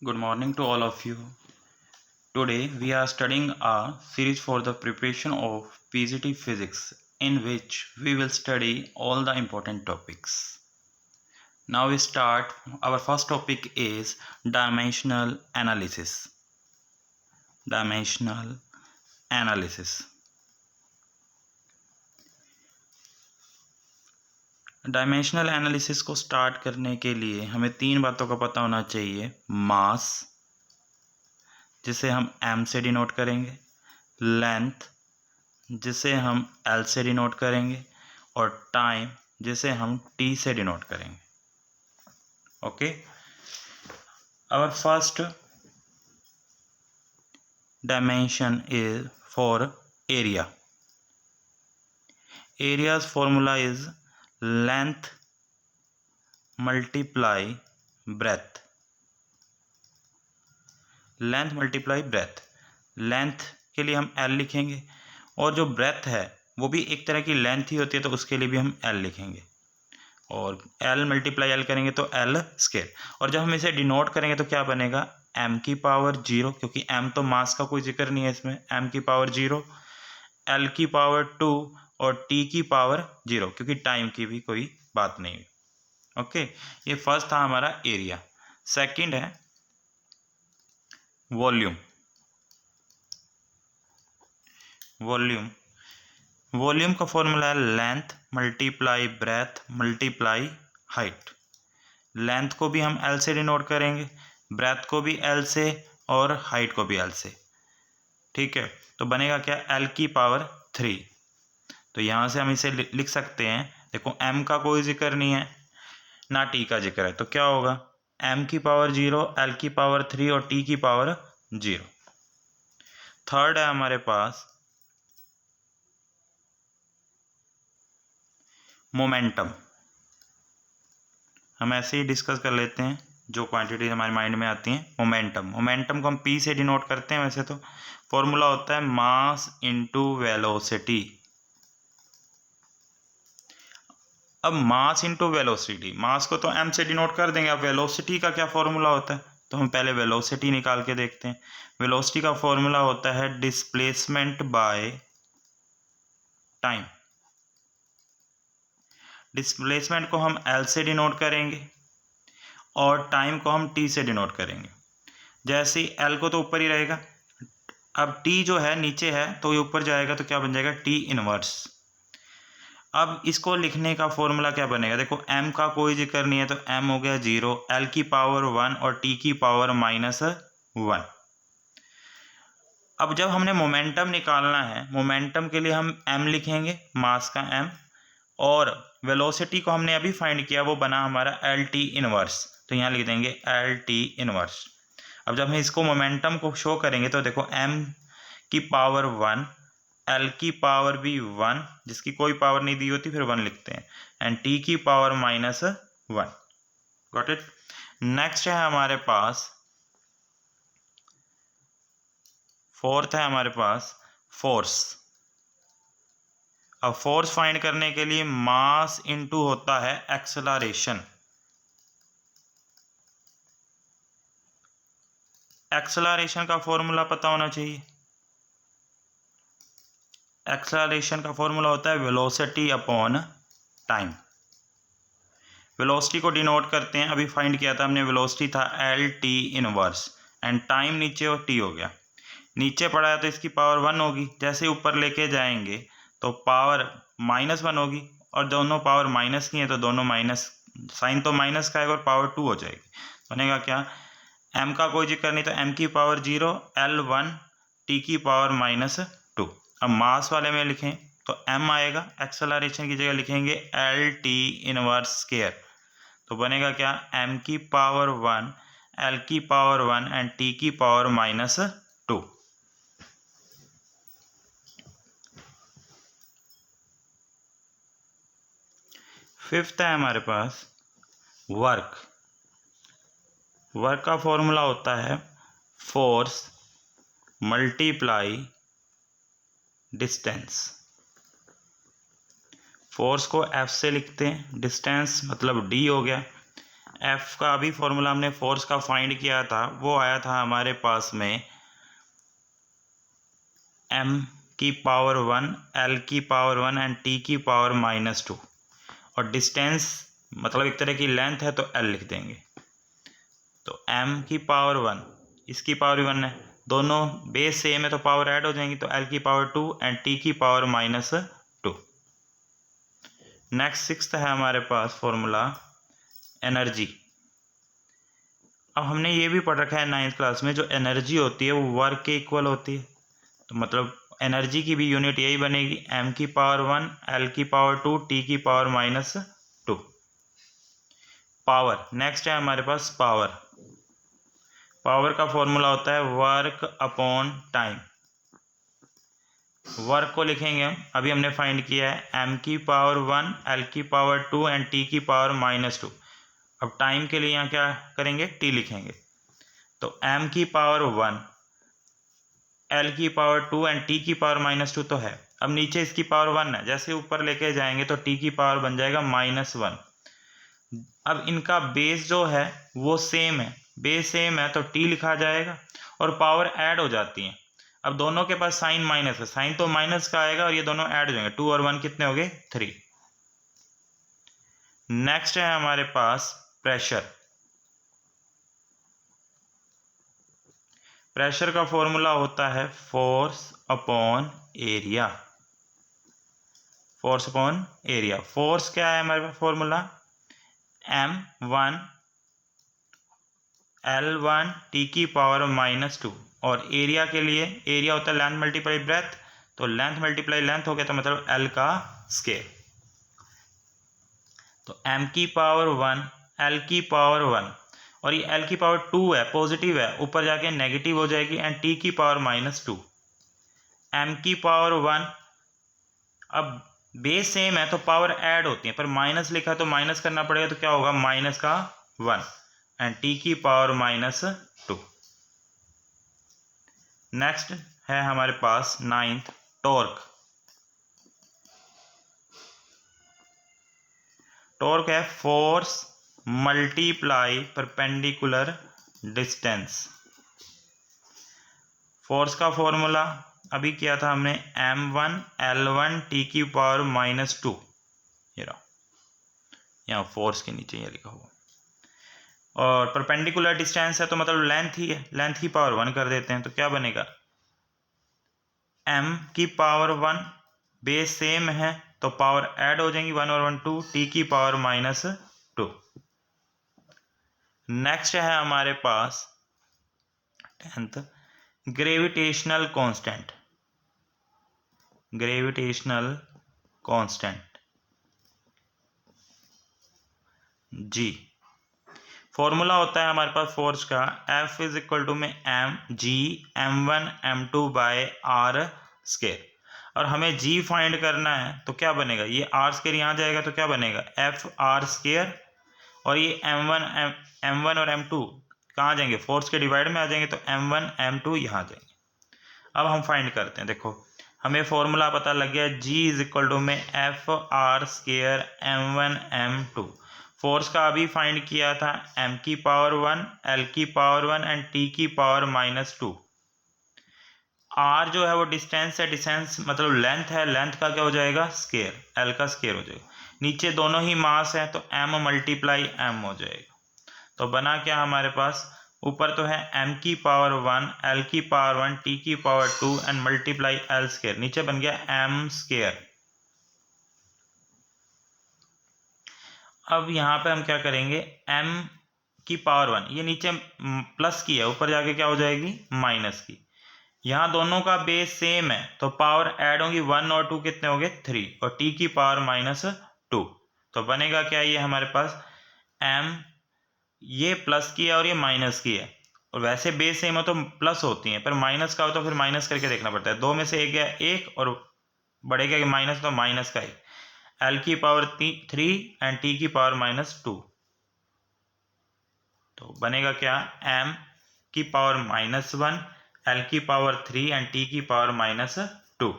Good morning to all of you. Today we are studying a series for the preparation of PGT Physics in which we will study all the important topics. Now we start. Our first topic is dimensional analysis. Dimensional analysis. Dimensional analysis को start करने के लिए हमें तीन बातों का पता होना चाहिए। मास, जिसे हम m से डिनोट करेंगे, लेंथ, जिसे हम L से डिनोट करेंगे, और टाइम, जिसे हम T से डिनोट करेंगे। Okay, our first dimension is for area. Area's formula is length multiply breadth. Length multiply breadth. Length के लिए हम L लिखेंगे और जो ब्रेथ है वो भी एक तरह की लेंथ ही होती है, तो उसके लिए भी हम L लिखेंगे और L मल्टीप्लाई L करेंगे तो L स्क्वायर. और जब हम इसे डिनोट करेंगे तो क्या बनेगा, m की पावर 0, क्योंकि m तो मास का कोई जिक्र नहीं है इसमें, m की पावर 0, L की पावर 2 और T की पावर 0, क्योंकि टाइम की भी कोई बात नहीं है. ओके, ये फर्स्ट था हमारा एरिया. सेकंड है वॉल्यूम. वॉल्यूम का फॉर्मूला है length multiply breath multiply height. Length को भी हम L से डिनोट करेंगे, ब्रेथ को भी L से और हाइट को भी L से. ठीक है, तो बनेगा क्या, L की पावर 3. तो यहाँ से हम इसे लिख सकते हैं. देखो m का कोई जिक्र नहीं है ना t का जिक्र है, तो क्या होगा, m की पावर 0, L की पावर 3 और t की पावर 0. थर्ड है हमारे पास मोमेंटम. हम ऐसे ही डिस्कस कर लेते हैं जो क्वांटिटीज हमारे माइंड में आती हैं. मोमेंटम को हम p से डिनोट करते हैं. वैसे तो फॉर्मूला होता है मास इनटू वेलोसिटी. अब मास इनटू वेलोसिटी, मास को तो m से डिनोट कर देंगे. अब वेलोसिटी का क्या फॉर्मूला होता है, तो हम पहले वेलोसिटी निकाल के देखते हैं. वेलोसिटी का फॉर्मूला होता है डिस्प्लेसमेंट बाय टाइम. डिस्प्लेसमेंट को हम L से डिनोट करेंगे और टाइम को हम T से डिनोट करेंगे. जैसे ही L को तो ऊपर ही रहेगा, अब T जो है नीचे है तो ये ऊपर जाएगा, तो क्या बन जाएगा, T इनवर्स. अब इसको लिखने का फॉर्मूला क्या बनेगा, देखो m का कोई जिक्र नहीं है तो m हो गया 0, L की पावर 1 और T की पावर -1. अब जब हमने मोमेंटम निकालना है, मोमेंटम के लिए हम m लिखेंगे, मास का m, और वेलोसिटी को हमने अभी फाइंड किया, वो बना हमारा LT इनवर्स, तो यहाँ लिख देंगे LT इनवर्स. अब जब हम इसको मोमेंटम को शो करेंगे तो देखो m की पावर 1, L की पावर भी 1, जिसकी कोई पावर नहीं दी होती फिर 1 लिखते हैं, एंड T की पावर -1. Got it. नेक्स्ट है हमारे पास, फोर्थ है हमारे पास फोर्स. अब फोर्स फाइंड करने के लिए मास इनटू होता है एक्सेलरेशन. एक्सेलरेशन का फॉर्मूला पता होना चाहिए. एक्सेलरेशन का फॉर्मूला होता है वेलोसिटी अपॉन टाइम. वेलोसिटी को डिनोट करते हैं, अभी फाइंड किया था हमने, वेलोसिटी था LT इनवर्स, एंड टाइम नीचे और T हो गया. नीचे पड़ा है तो इसकी पावर 1 होगी, जैसे ऊपर लेके जाएंगे तो पावर -1 होगी, और दोनों पावर माइनस की है तो दोनों माइनस, साइन तो माइनस का आएगा और पावर 2 हो जाएगी. बनेगा क्या, m का कोई जिक्र नहीं तो m की पावर 0, L1, T की पावर -2. अब मास वाले में लिखें तो m आएगा, एक्सेलरेशन की जगह लिखेंगे LT इनवर्स स्क्वायर. तो बनेगा क्या, m की पावर 1, L की पावर 1 एंड T की पावर -2. फिफ्थ है हमारे पास वर्क. वर्क का फॉर्मूला होता है फोर्स मल्टीप्लाई डिस्टेंस. फोर्स को F से लिखते हैं, डिस्टेंस मतलब D हो गया, एफ का अभी फॉर्मूला हमने फोर्स का फाइंड किया था, वो आया था हमारे पास में m की पावर 1, l की पावर 1 एंड t की पावर -2। और डिस्टेंस मतलब एक तरह की लेंथ है तो l लिख देंगे। तो m की पावर 1, इसकी पावर 1 है, दोनों बेस सेम है तो पावर ऐड हो जाएंगी, तो l की पावर 2 एंड t की पावर -2। नेक्स्ट सिक्स्थ है हमारे पास फॉर्मूला एनर्जी। अब हमने ये भी पढ़ रखा है 9th क्लास में, जो एनर्जी होती है वो वर्क के इक्वल होती है। तो मतलब एनर्जी की भी यूनिट यही बनेगी, m की पावर 1, l की पावर 2, t की पावर -2। पावर नेक्स्ट है हमारे पास पावर। पावर का फॉर्मूला होता है वर्क अपॉन टाइम। वर्क को लिखेंगे हम, अभी हमने फाइंड किया है m की पावर 1, l की पावर 2 एंड t की पावर -2। अब टाइम के लिए यहाँ क्या करेंगे, t लिखेंगे। तो m की पावर 1, l की पावर 2 एंड t की पावर -2 तो है। अब नीचे इसकी पावर 1 है, जैसे ऊपर लेके जाएंगे तो t की पावर बन जाएगा -1। अब इनका बेस जो है वो सेम है, बेस सेम है तो t लिखा जाएगा और पावर ऐड हो जाती है। अब दोनों के पास साइन माइनस है, साइन तो माइनस का आएगा और ये दोनों ऐड हो जाएंगे, 2 और 1 कितने हो गए, 3। नेक्स्ट है हमारे पास प्रेशर। प्रेशर का फॉर्मूला होता है force upon area. Force upon area. Force क्या है हमारे पास फॉर्मूला, m1 l1 t की पावर -2। और एरिया के लिए एरिया होता है लेंथ मल्टीप्लाई ब्रेथ, तो लेंथ मल्टीप्लाई लेंथ हो गया तो मतलब l का स्केयर। तो m की पावर 1, l की पावर 1 और ये l की पावर 2 है, पॉजिटिव है, ऊपर जाके नेगेटिव हो जाएगी, एंड t की पावर -2। m की पावर 1, अब बेस सेम है तो पावर ऐड होती है, पर माइनस लिखा तो माइनस करना पड़ेगा, तो क्या होगा माइनस का 1 एंड t की पावर -2। नेक्स्ट है हमारे पास 9th टॉर्क। टॉर्क है force multiply perpendicular distance. Force का फॉर्मूला अभी किया था हमने m1 l1 t की पावर -2। ये रहा, यहाँ फोर्स के नीचे ये लिखा हुआ। और परपेंडिकुलर डिस्टेंस है तो मतलब लेंथ ही है, लेंथ की पावर 1 कर देते हैं, तो क्या बनेगा m की पावर 1, बेस सेम है तो पावर ऐड हो जाएंगी, 1 और 1 2, t की पावर -2। नेक्स्ट है हमारे पास 10th gravitational constant. Gravitational constant g। Formula होता है हमारे पास फोर्स का F इज इक्वल टू में m g m1 m2 by r square. और हमें g फाइंड करना है तो क्या बनेगा, ये r स्केयर यहाँ जाएगा तो क्या बनेगा f r स्केयर, और ये m1 और m2 कहाँ जाएंगे, फोर्स के डिवाइड में आ जाएंगे, तो m1 m2 यहाँ जाएंगे। अब हम फाइंड करते हैं, देखो हमें फॉर्मूला पता लग गया, g इज इक्वल टू में f r square m1 m2। Force का अभी फाइंड किया था m की पावर 1, l की पावर 1 एंड t की पावर -2। r जो है वो डिस्टेंस है, डिस्टेंस मतलब लेंथ है, लेंथ का क्या हो जाएगा स्केयर, l का स्केयर हो जाएगा। नीचे दोनों ही मास है तो m मल्टीप्लाई m हो जाएगा। तो बना क्या हमारे पास, ऊपर तो है m की पावर 1, l की पावर 1, t की power 2 and multiply l square, नीचे बन गया m स्केयर। अब यहाँ पे हम क्या करेंगे, m की पावर 1, ये नीचे प्लस की है, ऊपर जाके क्या हो जाएगी माइनस की। यहाँ दोनों का बेस सेम है तो पावर ऐड होंगी, 1 और 2 कितने हो गए 3, और t की पावर -2। तो बनेगा क्या, ये हमारे पास m, ये प्लस की है और ये माइनस की है, और वैसे बेस सेम हो तो प्लस होती हैं, पर माइनस का हो तो फिर माइनस करके देखना पड़ता है, दो में से एक है एक और बढ़ेगा कि माइनस, तो माइनस का एक, l की पावर 3 एंड t की पावर -2। तो बनेगा क्या, m की पावर -1, l की पावर 3 एंड t की पावर -2।